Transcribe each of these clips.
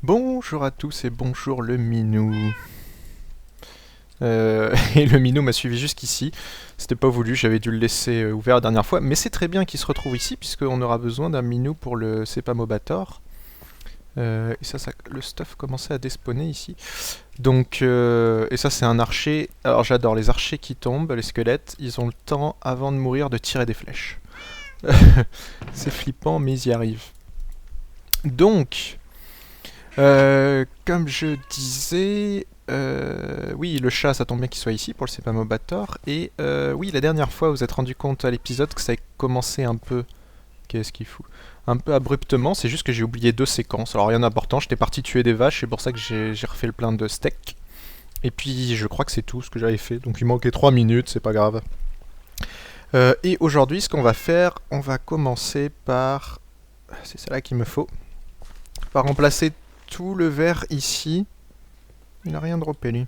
Bonjour à tous et bonjour le minou. Et le minou m'a suivi jusqu'ici. C'était pas voulu, j'avais dû le laisser ouvert la dernière fois. Mais c'est très bien qu'il se retrouve ici, puisqu'on aura besoin d'un minou pour le Sepamobator. Et ça, le stuff commençait à despawner ici. Donc, et ça c'est un archer. Alors j'adore les archers qui tombent, les squelettes. Ils ont le temps, avant de mourir, de tirer des flèches. C'est flippant, mais ils y arrivent. Donc... comme je disais, oui, le chat, ça tombe bien qu'il soit ici pour le Sepamobator. Et oui, la dernière fois, vous vous êtes rendu compte à l'épisode que ça a commencé un peu. Qu'est-ce qu'il fout? Un peu abruptement, c'est juste que j'ai oublié deux séquences. Alors rien d'important, j'étais parti tuer des vaches, c'est pour ça que j'ai refait le plein de steaks. Et puis je crois que c'est tout ce que j'avais fait, donc il manquait 3 minutes, c'est pas grave. Et aujourd'hui, ce qu'on va faire, on va commencer par. C'est ça là qu'il me faut. Par remplacer tout le verre ici. Il n'a rien droppé lui.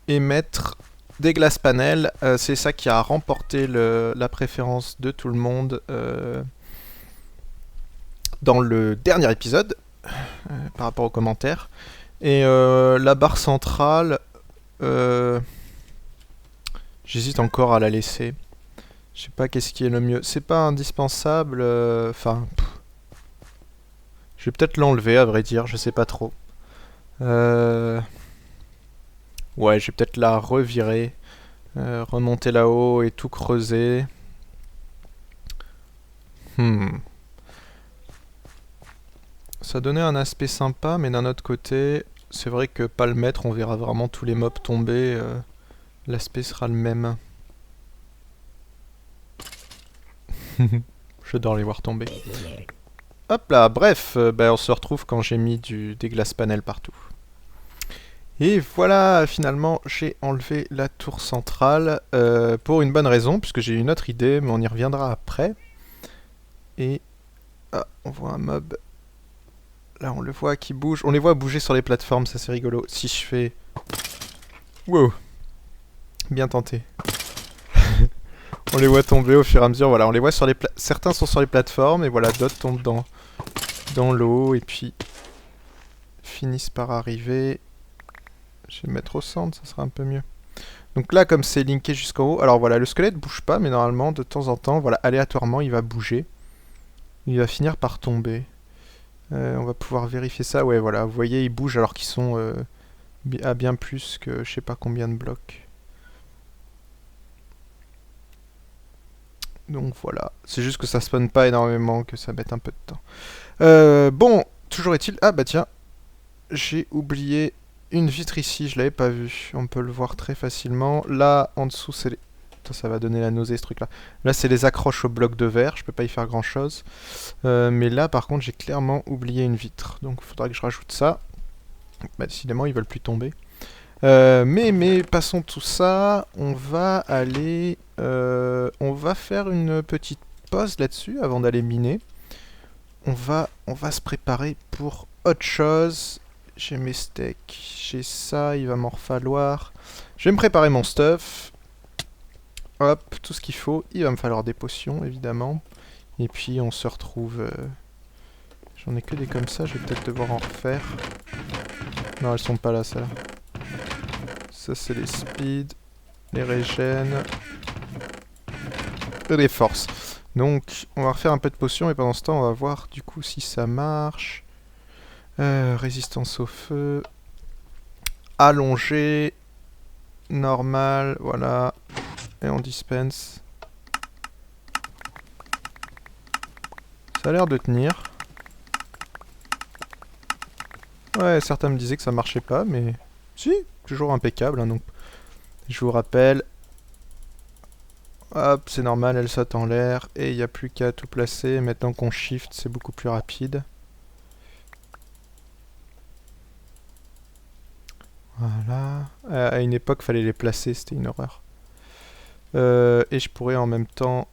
Et mettre des glass panels. C'est ça qui a remporté la préférence de tout le monde dans le dernier épisode par rapport aux commentaires. Et la barre centrale, j'hésite encore à la laisser. Je sais pas qu'est-ce qui est le mieux. C'est pas indispensable. Enfin, je vais peut-être l'enlever à vrai dire. Je sais pas trop. Ouais, je vais peut-être la revirer. Remonter là-haut et tout creuser. Ça donnait un aspect sympa, mais d'un autre côté, c'est vrai que pas le mettre, on verra vraiment tous les mobs tomber. L'aspect sera le même. J'adore les voir tomber. Hop là, bref, bah, on se retrouve quand j'ai mis des glass panels partout. Et voilà, finalement, j'ai enlevé la tour centrale pour une bonne raison, puisque j'ai une autre idée, mais on y reviendra après. Et ah, on voit un mob. Là, on le voit qui bouge. On les voit bouger sur les plateformes, ça c'est rigolo. Si je fais... Wow. Bien tenté. On les voit tomber au fur et à mesure. Voilà, on les voit sur les certains sont sur les plateformes et voilà, d'autres tombent dans l'eau et puis finissent par arriver. Je vais me mettre au centre, ça sera un peu mieux. Donc là, comme c'est linké jusqu'en haut, alors voilà, le squelette bouge pas, mais normalement, de temps en temps, voilà, aléatoirement, il va bouger. Il va finir par tomber. On va pouvoir vérifier ça. Ouais, voilà, vous voyez, ils bougent alors qu'ils sont à bien plus que je sais pas combien de blocs. Donc voilà, c'est juste que ça spawn pas énormément, que ça mette un peu de temps. Bon, toujours est-il... Ah bah tiens, j'ai oublié une vitre ici, je l'avais pas vue. On peut le voir très facilement. Là, en dessous, c'est les... Putain, ça va donner la nausée ce truc-là. Là, c'est les accroches au bloc de verre, je peux pas y faire grand-chose. Mais là, par contre, j'ai clairement oublié une vitre. Donc il faudra que je rajoute ça. Bah, décidément, ils veulent plus tomber. Mais passons tout ça, on va aller... on va faire une petite pause là-dessus avant d'aller miner. On va se préparer pour autre chose. J'ai mes steaks, j'ai ça, il va m'en falloir. Je vais me préparer mon stuff. Hop, tout ce qu'il faut. Il va me falloir des potions, évidemment. Et puis on se retrouve... J'en ai que des comme ça, je vais peut-être devoir en refaire. Non, elles sont pas là, celles-là. Ça, c'est les speed, les régènes et les forces. Donc, on va refaire un peu de potions et pendant ce temps, on va voir du coup si ça marche. Résistance au feu. Allongé. Normal, voilà. Et on dispense. Ça a l'air de tenir. Ouais, certains me disaient que ça marchait pas, mais... Si, toujours impeccable, hein, donc... Je vous rappelle... Hop, c'est normal, elle saute en l'air, et il n'y a plus qu'à tout placer. Maintenant qu'on shift, c'est beaucoup plus rapide. Voilà. À une époque, fallait les placer, c'était une horreur. Et je pourrais en même temps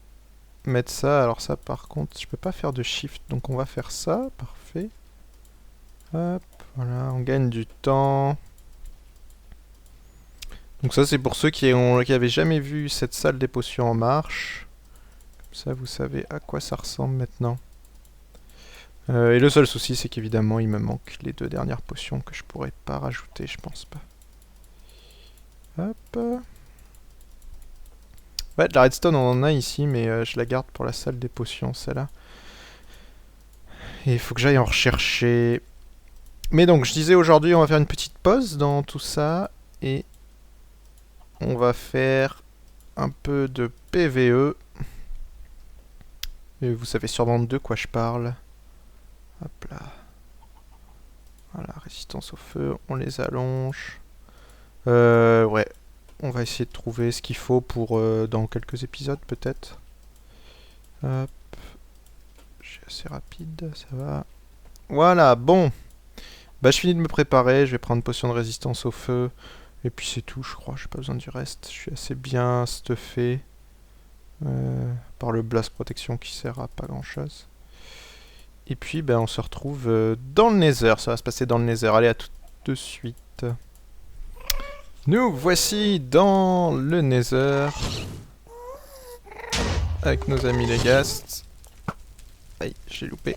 mettre ça. Alors ça, par contre, je peux pas faire de shift, donc on va faire ça. Parfait. Hop, voilà, on gagne du temps. Donc ça, c'est pour ceux qui avaient jamais vu cette salle des potions en marche. Comme ça, vous savez à quoi ça ressemble maintenant. Et le seul souci, c'est qu'évidemment, il me manque les 2 dernières potions que je pourrais pas rajouter, je pense pas. Hop. Ouais, de la redstone, on en a ici, mais je la garde pour la salle des potions, celle-là. Et il faut que j'aille en rechercher. Mais donc, je disais aujourd'hui, on va faire une petite pause dans tout ça. Et on va faire un peu de PVE. Et vous savez sûrement de quoi je parle. Hop là. Voilà, résistance au feu, on les allonge. Ouais, on va essayer de trouver ce qu'il faut pour dans quelques épisodes peut-être. Hop. Je suis assez rapide, ça va. Voilà, bon. Bah je finis de me préparer, je vais prendre potion de résistance au feu. Et puis c'est tout, je crois, j'ai pas besoin du reste. Je suis assez bien stuffé. Par le blast protection qui sert à pas grand chose. Et puis ben, on se retrouve dans le Nether, ça va se passer dans le Nether. Allez, à tout de suite. Nous voici dans le Nether. Avec nos amis les ghasts. Aïe, j'ai loupé.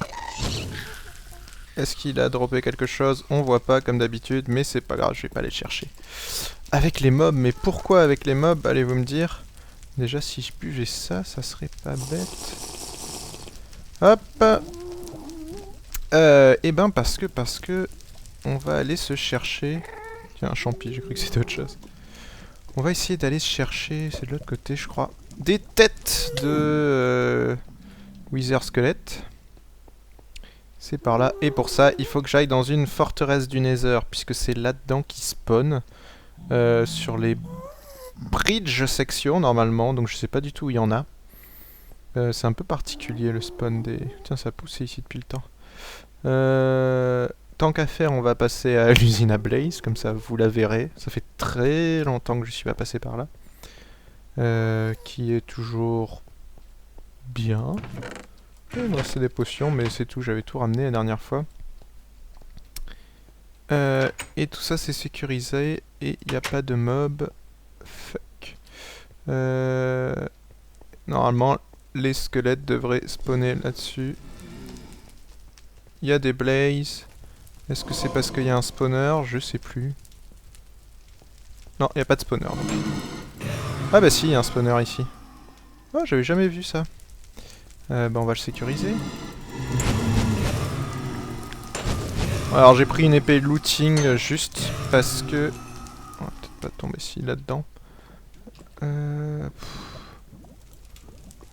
Est-ce qu'il a droppé quelque chose? On voit pas comme d'habitude, mais c'est pas grave, je vais pas aller le chercher. Avec les mobs, mais pourquoi avec les mobs? Allez-vous me dire? Déjà, si je buvais ça, ça serait pas bête. Hop. Et ben parce que on va aller se chercher. Tiens, un champi, j'ai cru que c'était autre chose. On va essayer d'aller se chercher, c'est de l'autre côté je crois, des têtes de Wither Squelette. C'est par là, et pour ça il faut que j'aille dans une forteresse du Nether, puisque c'est là-dedans qu'ils spawn. Sur les bridge sections normalement, donc je sais pas du tout où il y en a. C'est un peu particulier le spawn des... Tiens, ça a poussé ici depuis le temps. Tant qu'à faire, on va passer à l'usine à Blaze, comme ça vous la verrez. Ça fait très longtemps que je suis pas passé par là. Qui est toujours bien. Il me restait des potions, mais c'est tout, j'avais tout ramené la dernière fois. Et tout ça c'est sécurisé, et il n'y a pas de mob. Fuck. Normalement, les squelettes devraient spawner là-dessus. Il y a des blazes. Est-ce que c'est parce qu'il y a un spawner? Je sais plus. Non, il n'y a pas de spawner. Donc. Ah bah si, il y a un spawner ici. Oh, j'avais jamais vu ça. Bah on va le sécuriser. Alors j'ai pris une épée looting juste parce que... On va peut-être pas tomber si là-dedans. Je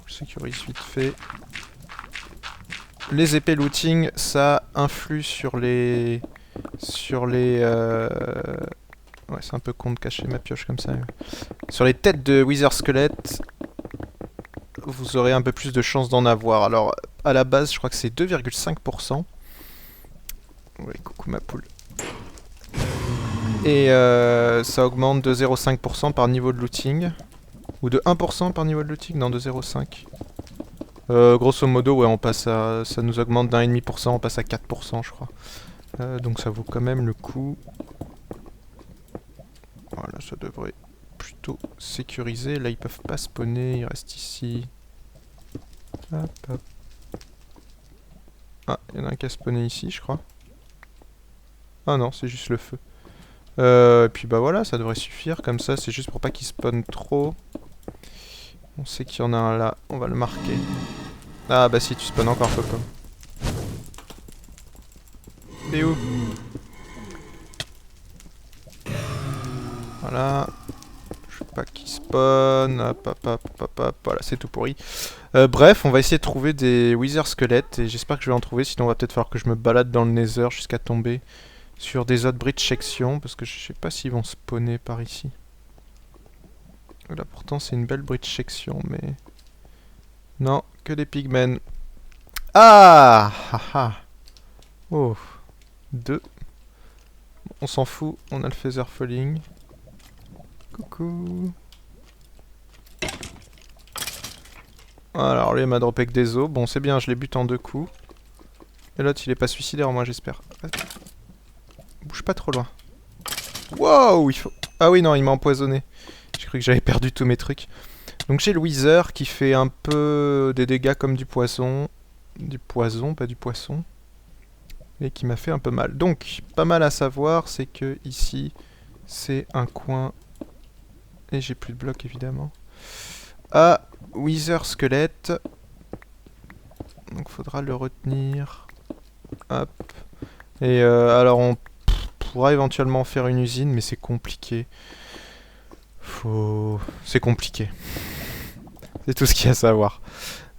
sécurise vite fait. Les épées looting, ça influe sur les... Ouais, c'est un peu con de cacher ma pioche comme ça. Sur les têtes de Wither Squelette, vous aurez un peu plus de chances d'en avoir. Alors, à la base, je crois que c'est 2,5%. Oui, coucou ma poule. Et ça augmente de 0,5% par niveau de looting. Ou de 1% par niveau de looting? Non, de 0,5%. Grosso modo, ouais, on passe à, ça nous augmente d'1,5%, on passe à 4%, je crois. Donc ça vaut quand même le coup. Voilà, ça devrait plutôt sécuriser. Là, ils peuvent pas spawner, ils restent ici. Hop, hop. Ah, il y en a un qui a spawné ici, je crois. Ah non, c'est juste le feu. Et puis bah voilà, ça devrait suffire. Comme ça, c'est juste pour pas qu'ils spawnent trop. On sait qu'il y en a un là, on va le marquer. Ah bah si, tu spawns encore, Popo. T'es où? Voilà. Je veux pas qu'il spawn. Hop, hop, hop, hop, hop. Voilà, c'est tout pourri. Bref, on va essayer de trouver des Wither squelettes. Et j'espère que je vais en trouver. Sinon, on va peut-être falloir que je me balade dans le Nether jusqu'à tomber sur des autres bridge sections. Parce que je sais pas s'ils vont spawner par ici. Là, pourtant, c'est une belle bridge section, mais... Non, que des pigmen. Ah, ah. Oh. 2. On s'en fout, on a le feather falling. Coucou. Alors lui il m'a droppé que des os. Bon c'est bien, je les bute en 2 coups. Et l'autre il est pas suicidaire au moins j'espère. Bouge pas trop loin. Wow, il faut... Ah oui non, il m'a empoisonné. J'ai cru que j'avais perdu tous mes trucs. Donc j'ai le Wither qui fait un peu des dégâts comme du poison. Du poison, pas du poisson. et qui m'a fait un peu mal. Donc, pas mal à savoir, c'est que ici, c'est un coin, et j'ai plus de blocs évidemment, à Wither Squelette. Donc, faudra le retenir. Hop. Et alors, on pourra éventuellement faire une usine, mais c'est compliqué. C'est compliqué. C'est tout ce qu'il y a à savoir.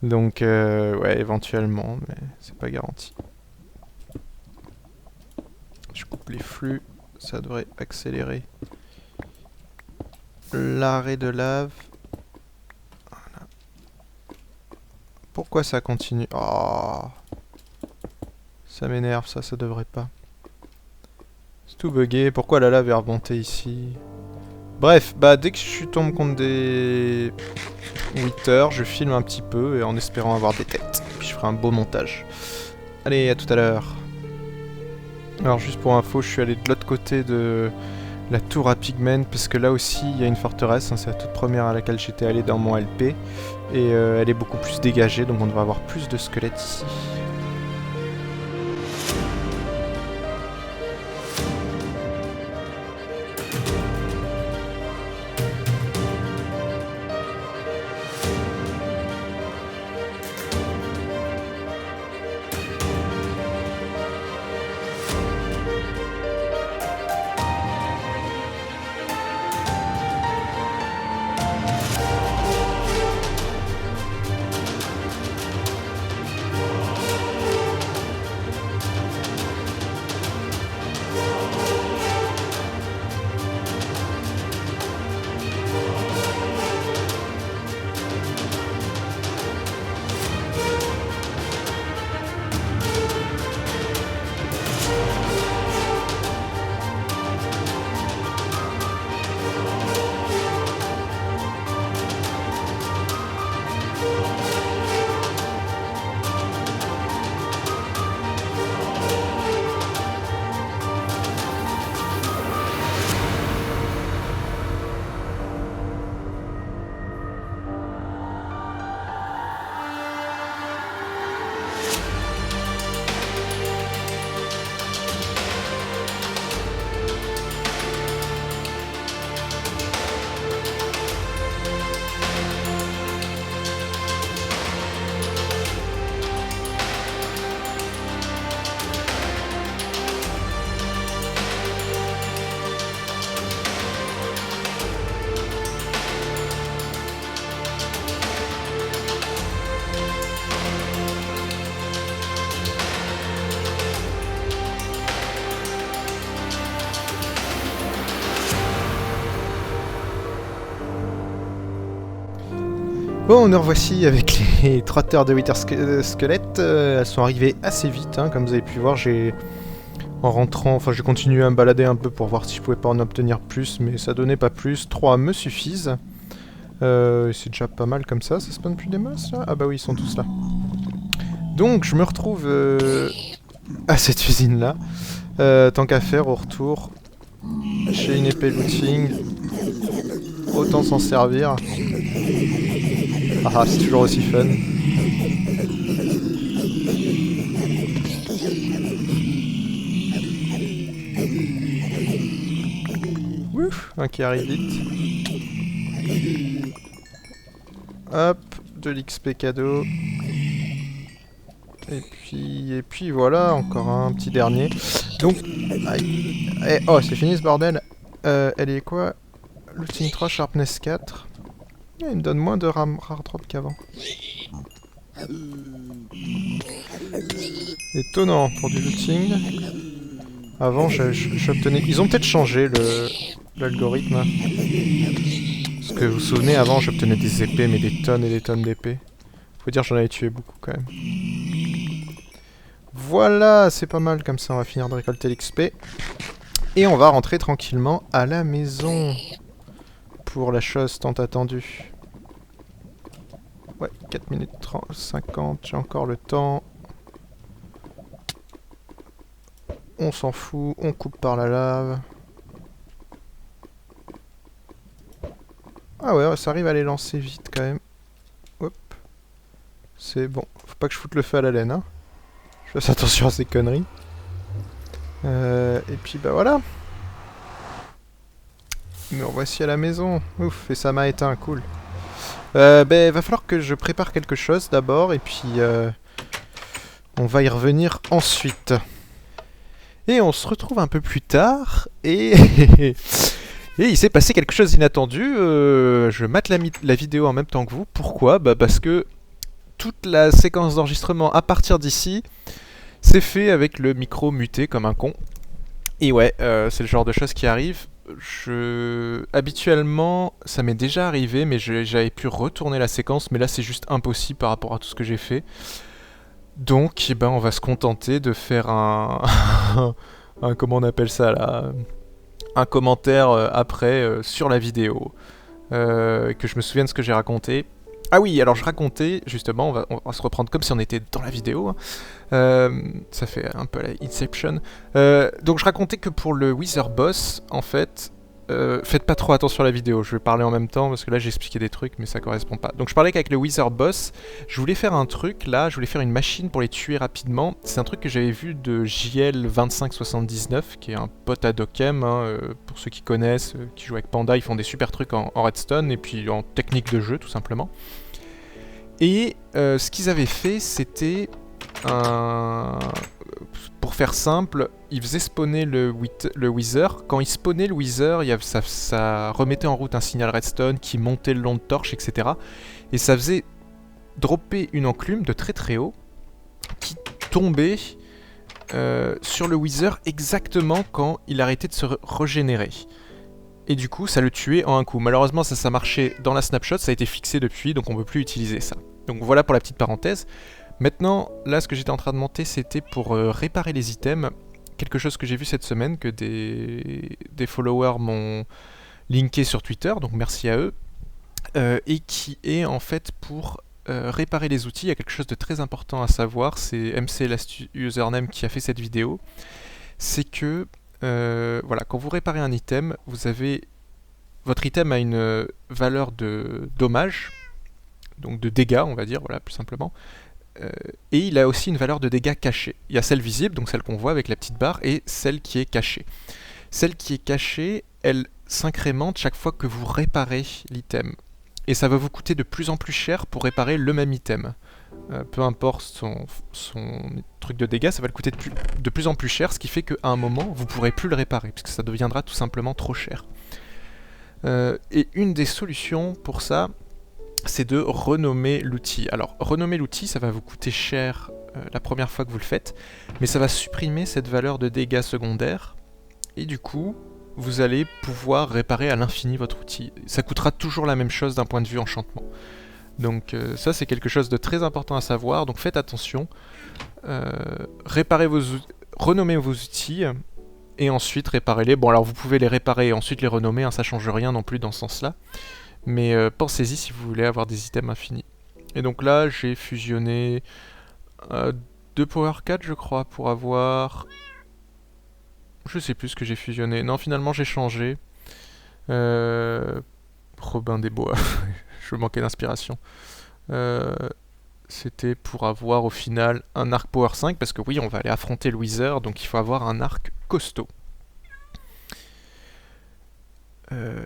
Donc, ouais, éventuellement, mais c'est pas garanti. Je coupe les flux, ça devrait accélérer l'arrêt de lave. Voilà. Pourquoi ça continue? Oh, ça m'énerve, ça devrait pas. C'est tout bugué, pourquoi la lave est remontée ici? Bref, bah dès que je tombe contre des Wither, je filme un petit peu et en espérant avoir des têtes. Puis je ferai un beau montage. Allez, à tout à l'heure. Alors juste pour info, je suis allé de l'autre côté de la tour à Pigmen, parce que là aussi il y a une forteresse, hein, c'est la toute première à laquelle j'étais allé dans mon LP, et elle est beaucoup plus dégagée, donc on devrait avoir plus de squelettes ici. Bon, nous revoici avec les trotteurs de Wither Squelette. Elles sont arrivées assez vite, hein, comme vous avez pu voir. En rentrant, enfin j'ai continué à me balader un peu pour voir si je pouvais pas en obtenir plus, mais ça donnait pas plus. 3 me suffisent. C'est déjà pas mal comme ça spawn plus des masses là? Ah bah oui, ils sont tous là. Donc je me retrouve à cette usine là. Tant qu'à faire, au retour, j'ai une épée looting. Autant s'en servir. Ah, c'est toujours aussi fun. Ouf, un qui arrive vite. Hop, de l'XP cadeau. Et puis voilà, encore un petit dernier. Donc, aïe. Oh, c'est fini ce bordel. Elle est quoi? Looting 3, Sharpness 4. Il me donne moins de rare drop qu'avant. Étonnant pour du looting. Avant, j'obtenais... Ils ont peut-être changé l'algorithme. Parce que vous vous souvenez, avant, j'obtenais des épées, mais des tonnes et des tonnes d'épées. Faut dire, j'en avais tué beaucoup quand même. Voilà, c'est pas mal comme ça, on va finir de récolter l'XP. Et on va rentrer tranquillement à la maison. Pour la chose tant attendue. Ouais, 4 minutes 30, 50, j'ai encore le temps. On s'en fout, on coupe par la lave. Ah ouais, ça arrive à les lancer vite quand même. Hop. C'est bon, faut pas que je foute le feu à la laine, hein. Je fasse attention à ces conneries. Et puis bah voilà. Nous revoici à la maison. Ouf, et ça m'a éteint, cool. Ben, va falloir que je prépare quelque chose d'abord, et puis on va y revenir ensuite. Et on se retrouve un peu plus tard, et... et il s'est passé quelque chose d'inattendu. Je mate la vidéo en même temps que vous. Pourquoi? Bah parce que toute la séquence d'enregistrement à partir d'ici s'est fait avec le micro muté comme un con. Et ouais, c'est le genre de choses qui arrivent. Habituellement, ça m'est déjà arrivé, mais j'avais pu retourner la séquence, mais là c'est juste impossible par rapport à tout ce que j'ai fait. Donc, eh ben, on va se contenter de faire un... comment on appelle ça là? Un commentaire après sur la vidéo. Que je me souvienne ce que j'ai raconté. Ah oui, alors je racontais, justement, on va se reprendre comme si on était dans la vidéo. Hein. Ça fait un peu la Inception. Donc je racontais que pour le Wither Boss, en fait, faites pas trop attention à la vidéo. Je vais parler en même temps parce que là j'ai expliqué des trucs mais ça correspond pas. Donc je parlais qu'avec le Wither Boss, je voulais faire un truc là, je voulais faire une machine pour les tuer rapidement. C'est un truc que j'avais vu de JL2579 qui est un pote à Dockem, hein, pour ceux qui connaissent, qui jouent avec Panda, ils font des super trucs en redstone et puis en technique de jeu tout simplement. Et ce qu'ils avaient fait, c'était un... Pour faire simple, ils faisaient spawner le Wither. Quand ils spawnaient le Wither, ça remettait en route un signal redstone qui montait le long de torches, etc. Et ça faisait dropper une enclume de très très haut qui tombait sur le Wither exactement quand il arrêtait de se régénérer. Et du coup, ça le tuait en un coup. Malheureusement, ça marchait dans la snapshot, ça a été fixé depuis, donc on ne peut plus utiliser ça. Donc voilà pour la petite parenthèse. Maintenant, là, ce que j'étais en train de monter, c'était pour réparer les items. Quelque chose que j'ai vu cette semaine, que des followers m'ont linké sur Twitter, donc merci à eux. Et qui est en fait pour réparer les outils. Il y a quelque chose de très important à savoir, c'est MC Last Username qui a fait cette vidéo. C'est que voilà, quand vous réparez un item, votre item a une valeur de dommage, donc de dégâts, on va dire, voilà, plus simplement. Et il a aussi une valeur de dégâts cachée. Il y a celle visible, donc celle qu'on voit avec la petite barre, et celle qui est cachée. Celle qui est cachée, elle s'incrémente chaque fois que vous réparez l'item. Et ça va vous coûter de plus en plus cher pour réparer le même item. Peu importe son truc de dégâts, ça va le coûter de plus en plus cher, ce qui fait qu'à un moment, vous ne pourrez plus le réparer, puisque ça deviendra tout simplement trop cher. Et une des solutions pour ça, c'est de renommer l'outil. Alors, renommer l'outil, ça va vous coûter cher la première fois que vous le faites, mais ça va supprimer cette valeur de dégâts secondaires, et du coup, vous allez pouvoir réparer à l'infini votre outil. Ça coûtera toujours la même chose d'un point de vue enchantement. Donc ça, c'est quelque chose de très important à savoir, donc faites attention. Renommez vos outils, et ensuite réparez-les. Bon, alors vous pouvez les réparer et ensuite les renommer, hein, ça change rien non plus dans ce sens-là. Mais pensez-y si vous voulez avoir des items infinis. Et donc là, j'ai fusionné 2 Power 4, je crois, pour avoir... Je sais plus ce que j'ai fusionné. Non, finalement, j'ai changé. Robin des Bois. Je manquais d'inspiration. C'était pour avoir au final un arc Power 5, parce que oui, on va aller affronter le Wither, donc il faut avoir un arc costaud.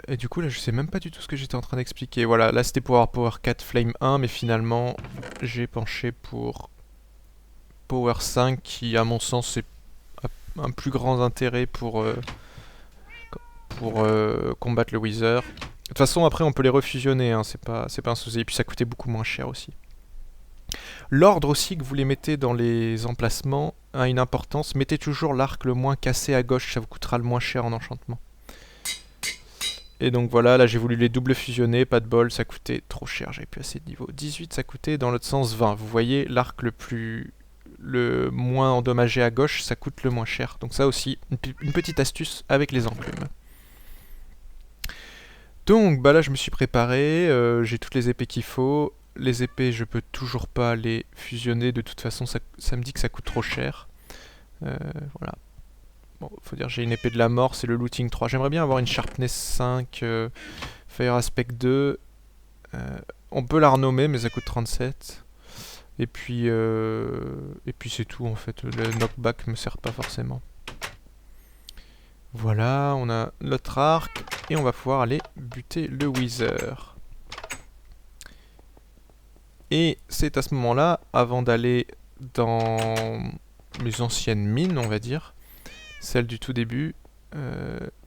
Et du coup là je sais même pas du tout ce que j'étais en train d'expliquer. Voilà, là c'était pour avoir Power 4 Flame 1, mais finalement j'ai penché pour Power 5 qui à mon sens a un plus grand intérêt pour combattre le Wither. De toute façon après on peut les refusionner, hein, c'est pas un souci, et puis ça coûtait beaucoup moins cher aussi. L'ordre aussi que vous les mettez dans les emplacements a une importance. Mettez toujours l'arc le moins cassé à gauche, ça vous coûtera le moins cher en enchantement. Et donc voilà, là j'ai voulu les double fusionner, pas de bol, ça coûtait trop cher, j'avais plus assez de niveau. 18 ça coûtait dans l'autre sens 20. Vous voyez, l'arc le moins endommagé à gauche, ça coûte le moins cher. Donc ça aussi, une petite astuce avec les enclumes. Donc bah là je me suis préparé, j'ai toutes les épées qu'il faut. Les épées je peux toujours pas les fusionner, de toute façon ça me dit que ça coûte trop cher. Voilà. Bon, faut dire j'ai une épée de la mort, c'est le looting 3. J'aimerais bien avoir une sharpness 5, fire aspect 2. On peut la renommer mais ça coûte 37. Et puis c'est tout en fait, le knockback me sert pas forcément. Voilà, on a notre arc et on va pouvoir aller buter le Wither. Et c'est à ce moment-là, avant d'aller dans mes anciennes mines, on va dire, celle du tout début,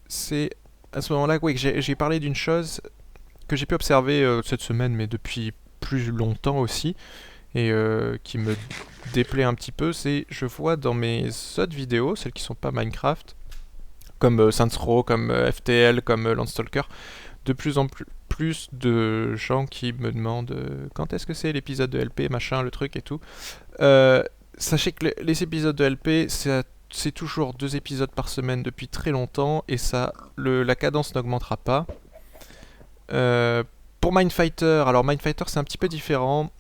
c'est à ce moment-là que j'ai parlé d'une chose que j'ai pu observer cette semaine, mais depuis plus longtemps aussi, et qui me déplaît un petit peu, c'est je vois dans mes autres vidéos, celles qui sont pas Minecraft, comme Saints Row, comme FTL, comme Landstalker, de plus en plus de gens qui me demandent quand est-ce que c'est l'épisode de LP, machin, le truc et tout. Sachez que les épisodes de LP, c'est toujours 2 épisodes par semaine depuis très longtemps, et ça, la cadence n'augmentera pas. Pour Mindfighter, alors Mindfighter c'est un petit peu différent,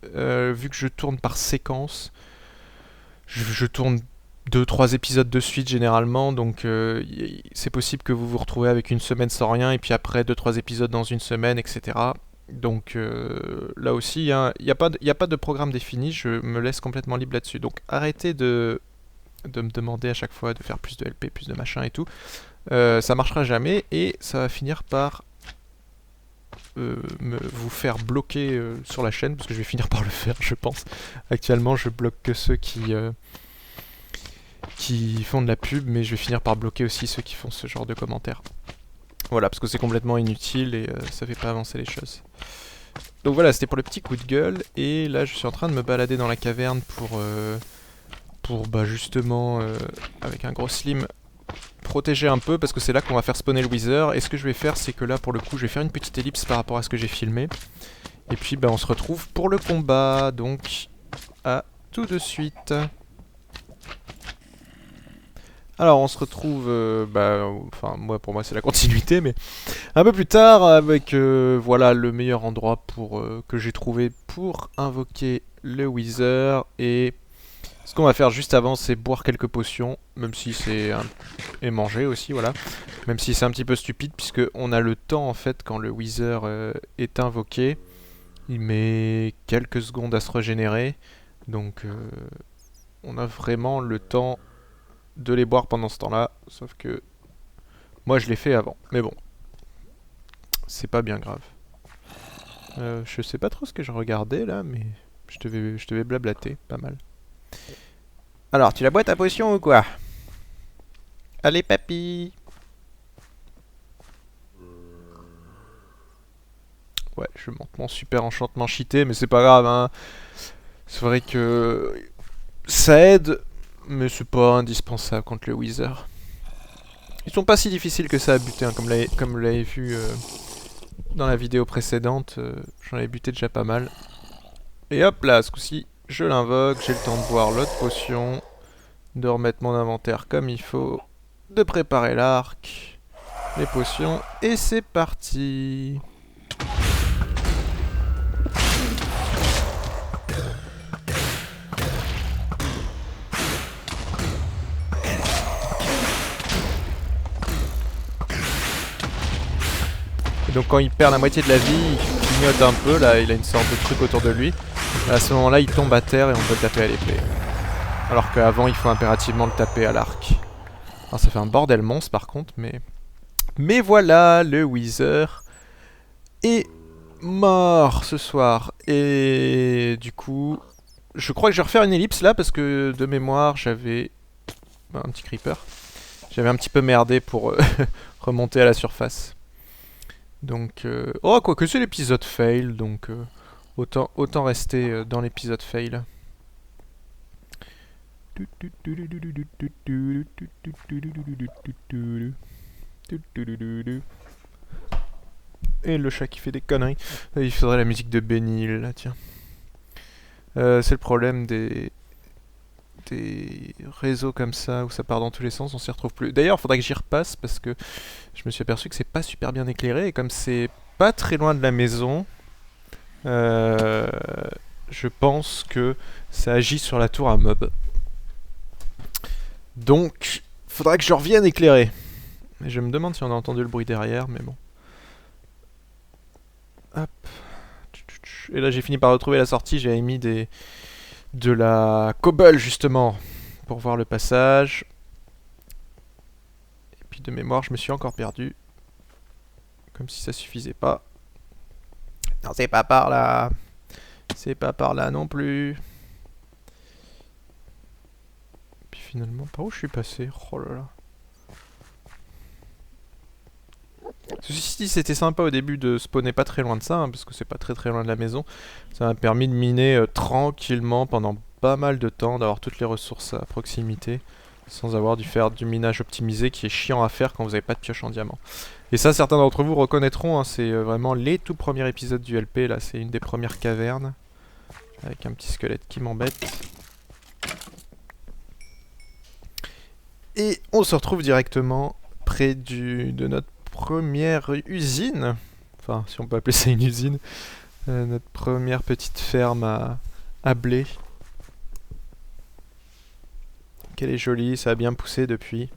vu que je tourne par séquence. Je tourne 2-3 épisodes de suite généralement, donc c'est possible que vous vous retrouvez avec une semaine sans rien, et puis après 2-3 épisodes dans une semaine, etc. Donc là aussi, il n'y a pas de programme défini, je me laisse complètement libre là-dessus. Donc arrêtez de me demander à chaque fois de faire plus de LP, plus de machin et tout. Ça marchera jamais, et ça va finir par vous faire bloquer sur la chaîne, parce que je vais finir par le faire, je pense. Actuellement, je bloque que ceux qui font de la pub, mais je vais finir par bloquer aussi ceux qui font ce genre de commentaires. Voilà, parce que c'est complètement inutile et ça fait pas avancer les choses. Donc voilà, c'était pour le petit coup de gueule, et là je suis en train de me balader dans la caverne pour justement, avec un gros slim, protéger un peu, parce que c'est là qu'on va faire spawner le Wither. Et ce que je vais faire, c'est que là pour le coup je vais faire une petite ellipse par rapport à ce que j'ai filmé, et puis on se retrouve pour le combat, donc à tout de suite. Alors on se retrouve, pour moi c'est la continuité, mais un peu plus tard avec voilà le meilleur endroit que j'ai trouvé pour invoquer le Wither. Et ce qu'on va faire juste avant, c'est boire quelques potions, même si et manger aussi, voilà. Même si c'est un petit peu stupide, puisque on a le temps en fait quand le Wither est invoqué. Il met quelques secondes à se régénérer, donc on a vraiment le temps de les boire pendant ce temps-là, sauf que moi je l'ai fait avant. Mais bon, c'est pas bien grave. Je sais pas trop ce que je regardais là, mais je devais blablater pas mal. Alors, tu la bois ta potion ou quoi? Allez papy. Ouais, je monte mon super enchantement cheaté, mais c'est pas grave, hein. C'est vrai que ça aide, mais c'est pas indispensable contre le Wither. Ils sont pas si difficiles que ça à buter, hein, comme vous l'avez vu dans la vidéo précédente. J'en avais buté déjà pas mal. Et hop là, ce coup-ci, je l'invoque, j'ai le temps de boire l'autre potion, de remettre mon inventaire comme il faut, de préparer l'arc, les potions, et c'est parti. Donc quand il perd la moitié de la vie, il clignote un peu, là il a une sorte de truc autour de lui. À ce moment là il tombe à terre et on peut le taper à l'épée. Alors qu'avant il faut impérativement le taper à l'arc. Alors ça fait un bordel monstre par contre, mais voilà, le Wither est mort ce soir. Et du coup, je crois que je vais refaire une ellipse là, parce que de mémoire j'avais un petit creeper. J'avais un petit peu merdé pour remonter à la surface. Donc, oh, quoique c'est l'épisode fail, donc autant rester dans l'épisode fail. Et le chat qui fait des conneries. Il faudrait la musique de Benny là, tiens. C'est le problème des réseaux comme ça où ça part dans tous les sens, on s'y retrouve plus. D'ailleurs, il faudrait que j'y repasse parce que je me suis aperçu que c'est pas super bien éclairé, et comme c'est pas très loin de la maison, je pense que ça agit sur la tour à mob. Donc, faudrait que je revienne éclairer. Et je me demande si on a entendu le bruit derrière, mais bon. Hop. Et là, j'ai fini par retrouver la sortie. J'avais mis de la cobble justement pour voir le passage. Et puis de mémoire, je me suis encore perdu. Comme si ça suffisait pas. Non, c'est pas par là. C'est pas par là non plus. Puis finalement, par où je suis passé? Oh là là. Ceci dit, c'était sympa au début de spawner pas très loin de ça, hein, parce que c'est pas très loin de la maison. Ça m'a permis de miner tranquillement pendant pas mal de temps, d'avoir toutes les ressources à proximité, sans avoir dû faire du minage optimisé qui est chiant à faire quand vous avez pas de pioche en diamant. Et ça, certains d'entre vous reconnaîtront, hein, c'est vraiment les tout premiers épisodes du LP, là c'est une des premières cavernes, avec un petit squelette qui m'embête. Et on se retrouve directement près de notre première usine, enfin si on peut appeler ça une usine, notre première petite ferme à blé. Qu'elle est jolie, ça a bien poussé depuis.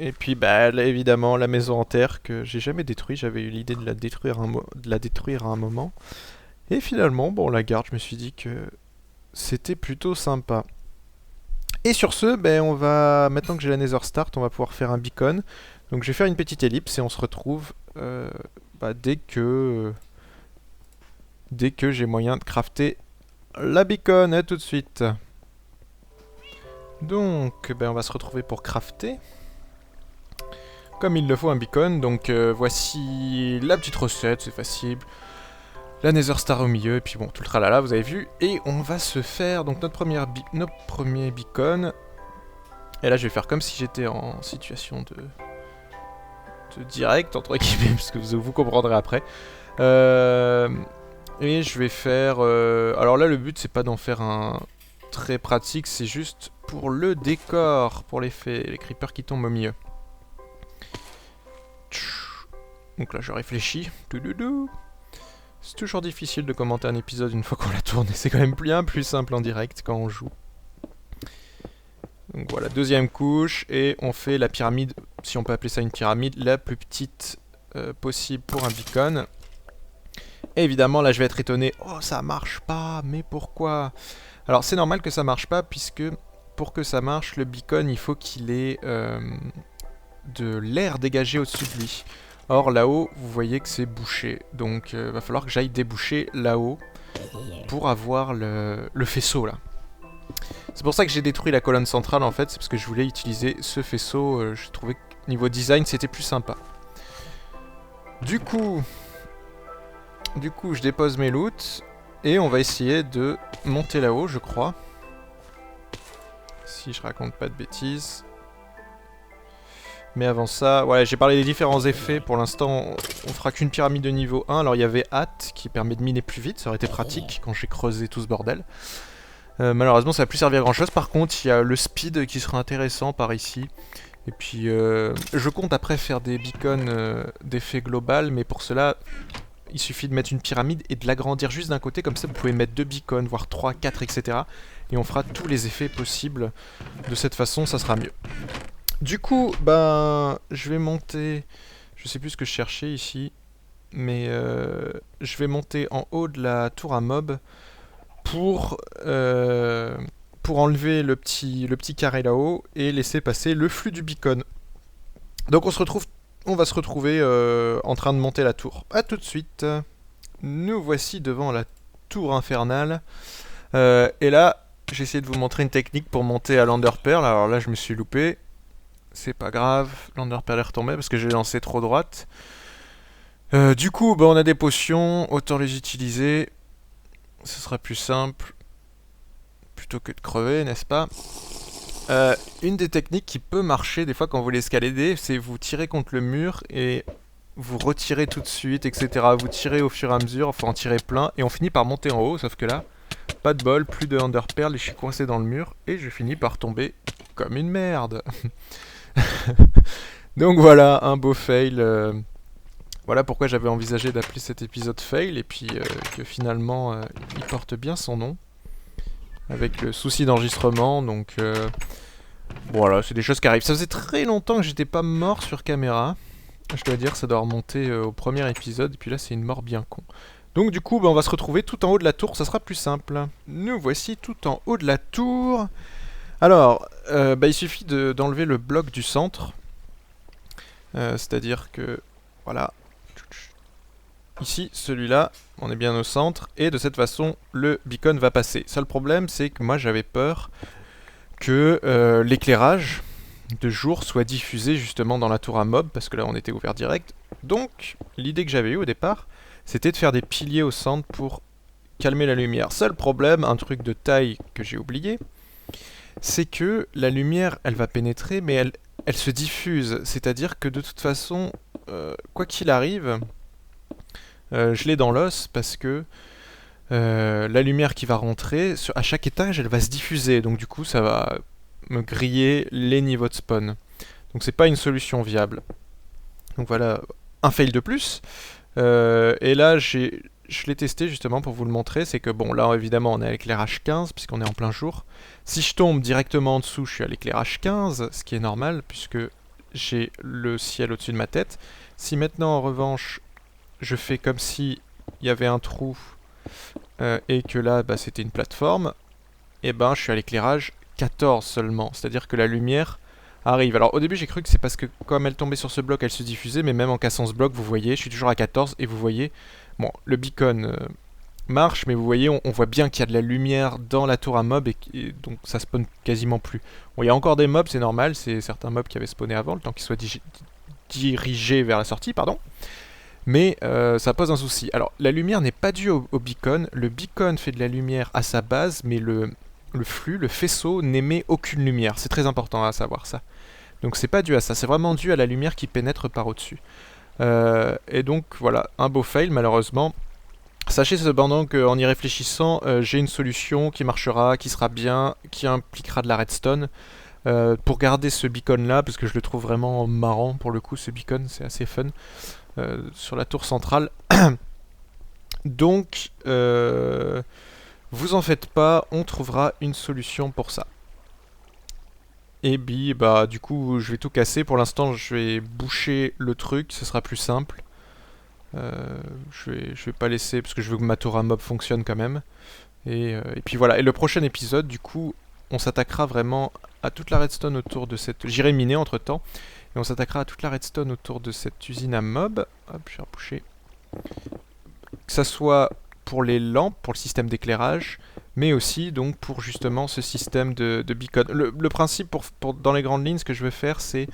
Et puis bah là, évidemment la maison en terre que j'ai jamais détruite, j'avais eu l'idée de la détruire à un moment. Et finalement, bon on la garde, je me suis dit que c'était plutôt sympa. Et sur ce, ben on va, maintenant que j'ai la Nether Start, on va pouvoir faire un beacon. Donc je vais faire une petite ellipse et on se retrouve dès que j'ai moyen de crafter la beacon. À tout de suite. Donc ben on va se retrouver pour crafter. Comme il le faut un beacon, donc voici la petite recette, c'est facile. La Nether Star au milieu, et puis bon, tout le tralala, vous avez vu. Et on va se faire donc notre premier beacon. Et là, je vais faire comme si j'étais en situation de direct, entre guillemets, parce que vous comprendrez après. Et je vais faire... alors là, le but, c'est pas d'en faire un très pratique, c'est juste pour le décor, pour les creepers qui tombent au milieu. Donc là, je réfléchis. C'est toujours difficile de commenter un épisode une fois qu'on l'a tourné, c'est quand même bien plus simple en direct quand on joue. Donc voilà, deuxième couche, et on fait la pyramide, si on peut appeler ça une pyramide, la plus petite possible pour un beacon. Et évidemment, là je vais être étonné, oh ça marche pas, mais pourquoi? Alors c'est normal que ça marche pas, puisque pour que ça marche, le beacon, il faut qu'il ait de l'air dégagé au-dessus de lui. Or là-haut, vous voyez que c'est bouché, donc va falloir que j'aille déboucher là-haut pour avoir le faisceau là. C'est pour ça que j'ai détruit la colonne centrale en fait, c'est parce que je voulais utiliser ce faisceau, je trouvais que niveau design c'était plus sympa. Du coup, je dépose mes loots et on va essayer de monter là-haut, je crois. Si je raconte pas de bêtises. Mais avant ça, ouais, j'ai parlé des différents effets. Pour l'instant, on fera qu'une pyramide de niveau 1. Alors il y avait Hâte qui permet de miner plus vite, ça aurait été pratique quand j'ai creusé tout ce bordel. Malheureusement, ça va plus servir à grand chose. Par contre, il y a le speed qui sera intéressant par ici. Et puis, je compte après faire des beacons d'effet global, mais pour cela, il suffit de mettre une pyramide et de l'agrandir juste d'un côté. Comme ça, vous pouvez mettre 2 beacons, voire 3, 4, etc. Et on fera tous les effets possibles. De cette façon, ça sera mieux. Du coup, ben, je vais monter... Je sais plus ce que je cherchais ici. Mais je vais monter en haut de la tour à mob pour enlever le petit carré là-haut et laisser passer le flux du beacon. Donc on va se retrouver en train de monter la tour. A tout de suite. Nous voici devant la tour infernale. Et là, j'ai essayé de vous montrer une technique pour monter à l'Ender Pearl. Alors là, je me suis loupé. C'est pas grave, l'Ender Pearl est retombé parce que j'ai lancé trop droite. Du coup, bah, on a des potions, autant les utiliser. Ce sera plus simple. Plutôt que de crever, n'est-ce pas? Une des techniques qui peut marcher des fois quand vous voulez escalader, c'est vous tirez contre le mur et vous retirez tout de suite, etc. Vous tirez au fur et à mesure, enfin en tirer plein, et on finit par monter en haut, sauf que là, pas de bol, plus de Ender Pearl, et je suis coincé dans le mur, et je finis par tomber comme une merde. Donc voilà, un beau fail. Voilà pourquoi j'avais envisagé d'appeler cet épisode fail, et puis que finalement il porte bien son nom. Avec le souci d'enregistrement, donc voilà, c'est des choses qui arrivent. Ça faisait très longtemps que j'étais pas mort sur caméra. Je dois dire, ça doit remonter au premier épisode, et puis là c'est une mort bien con. Donc du coup, bah, on va se retrouver tout en haut de la tour, ça sera plus simple. Nous voici tout en haut de la tour. Alors, il suffit d'enlever le bloc du centre. C'est-à-dire que, voilà, ici, celui-là, on est bien au centre, et de cette façon, le beacon va passer. Seul problème, c'est que moi, j'avais peur que l'éclairage de jour soit diffusé justement dans la tour à mob, parce que là, on était ouvert direct. Donc, l'idée que j'avais eue au départ, c'était de faire des piliers au centre pour calmer la lumière. Seul problème, un truc de taille que j'ai oublié, c'est que la lumière, elle va pénétrer, mais elle se diffuse. C'est-à-dire que de toute façon, quoi qu'il arrive, je l'ai dans l'os parce que la lumière qui va rentrer, à chaque étage, elle va se diffuser. Donc du coup, ça va me griller les niveaux de spawn. Donc c'est pas une solution viable. Donc voilà, un fail de plus. Et là, je l'ai testé justement pour vous le montrer. C'est que bon, là évidemment, on est à l'éclairage 15 puisqu'on est en plein jour. Si je tombe directement en dessous, je suis à l'éclairage 15, ce qui est normal puisque j'ai le ciel au-dessus de ma tête. Si maintenant, en revanche, je fais comme si il y avait un trou et que là, c'était une plateforme, et ben, je suis à l'éclairage 14 seulement. C'est-à-dire que la lumière arrive. Alors au début j'ai cru que c'est parce que comme elle tombait sur ce bloc elle se diffusait, mais même en cassant ce bloc vous voyez, je suis toujours à 14 et vous voyez, bon le beacon marche, mais vous voyez on voit bien qu'il y a de la lumière dans la tour à mob et donc ça spawn quasiment plus. Bon il y a encore des mobs, c'est normal, c'est certains mobs qui avaient spawné avant, le temps qu'ils soient dirigés vers la sortie, pardon. Mais ça pose un souci. Alors la lumière n'est pas due au beacon, le beacon fait de la lumière à sa base, mais le flux, le faisceau n'émet aucune lumière. C'est très important à savoir ça. Donc c'est pas dû à ça, c'est vraiment dû à la lumière qui pénètre par au-dessus. Et donc voilà, un beau fail malheureusement. Sachez cependant qu'en y réfléchissant, j'ai une solution qui marchera, qui sera bien, qui impliquera de la redstone. Pour garder ce beacon là, parce que je le trouve vraiment marrant pour le coup, ce beacon, c'est assez fun. Sur la tour centrale. Donc, vous en faites pas, on trouvera une solution pour ça. Et puis, du coup, je vais tout casser. Pour l'instant, je vais boucher le truc, ce sera plus simple. Je vais pas laisser, parce que je veux que ma tour à mob fonctionne quand même. Et puis voilà, et le prochain épisode, du coup, on s'attaquera vraiment à toute la redstone autour de cette... J'irai miner entre temps. Et on s'attaquera à toute la redstone autour de cette usine à mob. Hop, j'ai repoussé. Que ça soit pour les lampes, pour le système d'éclairage, mais aussi donc pour justement ce système de beacon. Le principe dans les grandes lignes, ce que je veux faire, c'est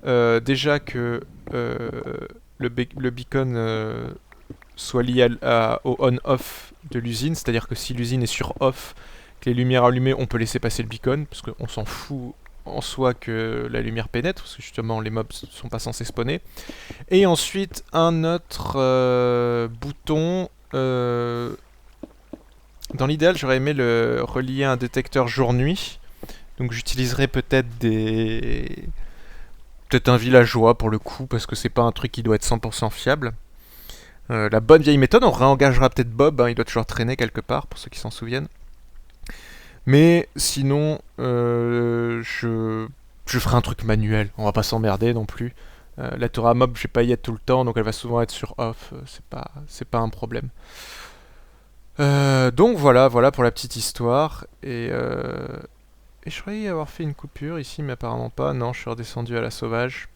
déjà que le beacon soit lié au on-off de l'usine, c'est-à-dire que si l'usine est sur off, que les lumières allumées, on peut laisser passer le beacon, parce qu'on s'en fout en soi que la lumière pénètre, parce que justement les mobs ne sont pas censés spawner. Et ensuite un autre bouton. Dans l'idéal, j'aurais aimé le relier à un détecteur jour-nuit. Donc j'utiliserais peut-être peut-être un villageois pour le coup, parce que c'est pas un truc qui doit être 100% fiable. La bonne vieille méthode, on réengagera peut-être Bob, hein, il doit toujours traîner quelque part, pour ceux qui s'en souviennent. Mais sinon, je ferai un truc manuel, on va pas s'emmerder non plus. La tour à mob, je vais pas y être tout le temps, donc elle va souvent être sur off, c'est pas un problème. Donc voilà pour la petite histoire. Et je croyais avoir fait une coupure ici, mais apparemment pas. Non, je suis redescendu à la sauvage.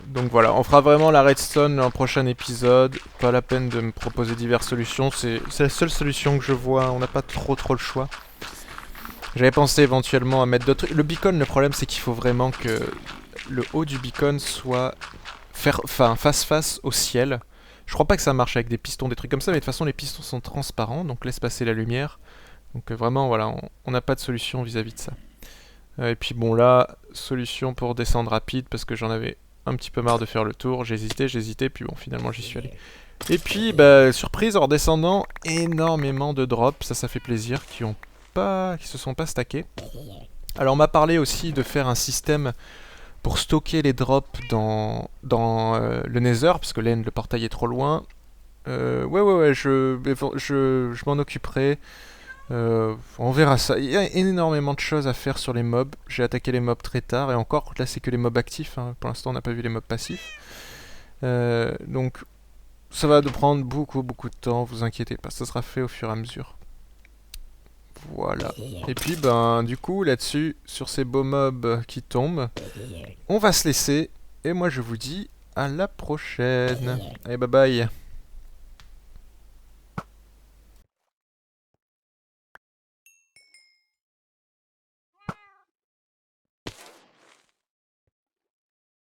Donc voilà, on fera vraiment la redstone dans le prochain épisode. Pas la peine de me proposer diverses solutions, c'est la seule solution que je vois, on n'a pas trop le choix. J'avais pensé éventuellement à mettre d'autres... Le beacon, le problème c'est qu'il faut vraiment que le haut du beacon soit face au ciel. Je crois pas que ça marche avec des pistons, des trucs comme ça, mais de toute façon les pistons sont transparents, donc laisse passer la lumière. Donc vraiment voilà, on n'a pas de solution vis-à-vis de ça. Et puis bon là, solution pour descendre rapide, parce que j'en avais un petit peu marre de faire le tour, j'hésitais, puis bon finalement j'y suis allé. Et puis surprise, en redescendant, énormément de drops, ça fait plaisir, qui se sont pas stackés. Alors on m'a parlé aussi de faire un système pour stocker les drops dans le Nether, parce que le portail est trop loin. Ouais, je m'en occuperai. On verra ça. Il y a énormément de choses à faire sur les mobs. J'ai attaqué les mobs très tard, et encore, là c'est que les mobs actifs. Hein. Pour l'instant on n'a pas vu les mobs passifs. Donc ça va prendre beaucoup de temps, vous inquiétez pas, ça sera fait au fur et à mesure. Voilà. Et puis, ben, du coup, là-dessus, sur ces beaux mobs qui tombent, on va se laisser. Et moi, je vous dis à la prochaine. Allez, bye bye.